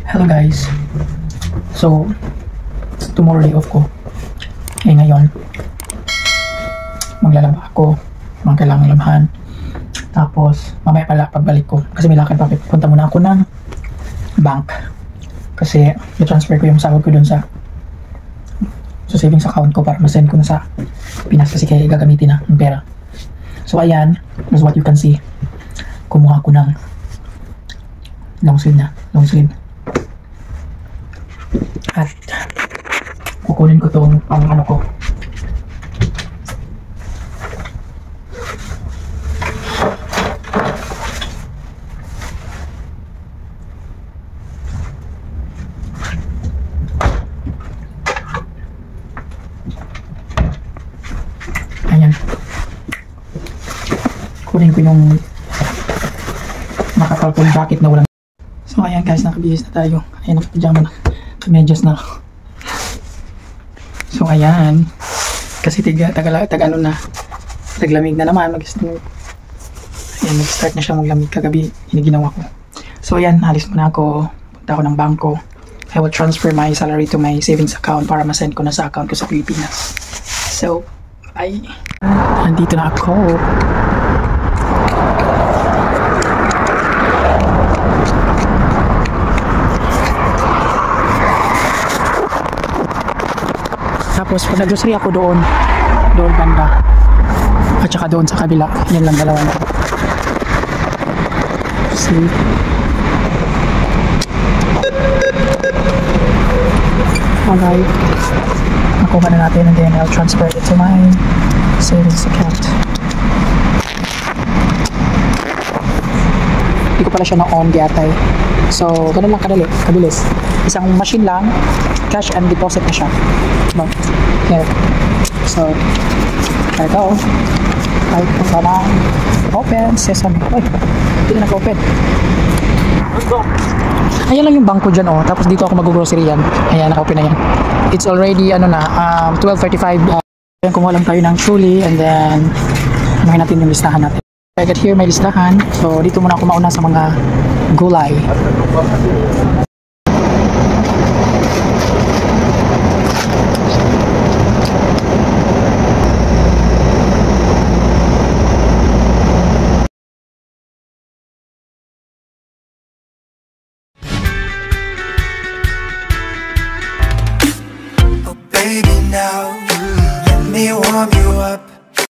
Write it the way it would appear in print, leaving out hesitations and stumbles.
Hello guys. So, tomorrow day off ko. Ngayon, maglalaba ako. Mga kailangan labahan. Tapos, mamaya pala pagbalik ko. Kasi may lakad pa. Punta muna ako ng bank. Kasi, i-transfer ko yung sahod ko dun sa savings account ko para ma-send ko na sa Pinas kasi kaya gagamitin na yung pera. So, ayan. That's what you can see. Kumuha ko ng long sleeve. At kukunin ko tong pang ano ko. Ayan. Kunin ko yung nakakalpon jacket na walang. So ayan guys, nakabihis na tayo. Ayan, nakapajama na. Medyas na. So ayan. Kasi taga-ano na. Taglamig na naman. Ayan, nag-start na siya maglamig kagabi. Ginawa ko. So ayan, alis muna ako. Punta ako ng bangko. I will transfer my salary to my savings account para ma-send ko na sa account ko sa Pilipinas. So, bye. Nandito na ako. Tapos pag nag-grocery ako doon banda at saka doon sa kabila, yan lang dalawa na. See? Alright, nakuha na natin and then I'll transfer it to my savings account. Hindi ko pala siya na-on yatay. So, ganun lang kabilis. Isang machine lang, cash and deposit na siya. Diba? Here. So, there you go. Right, punta na. Open, sesame. Uy, hindi na nag-open. Ayan lang yung bangko dyan, oh. Tapos dito ako mag-grocery yan. Ayan, naka-open na yan. It's already, 12:35. Ayan, kumuha lang tayo ng chuli and then, namin natin yung listahan natin. I got here may listahan. So, dito muna ako mauna sa mga gulay.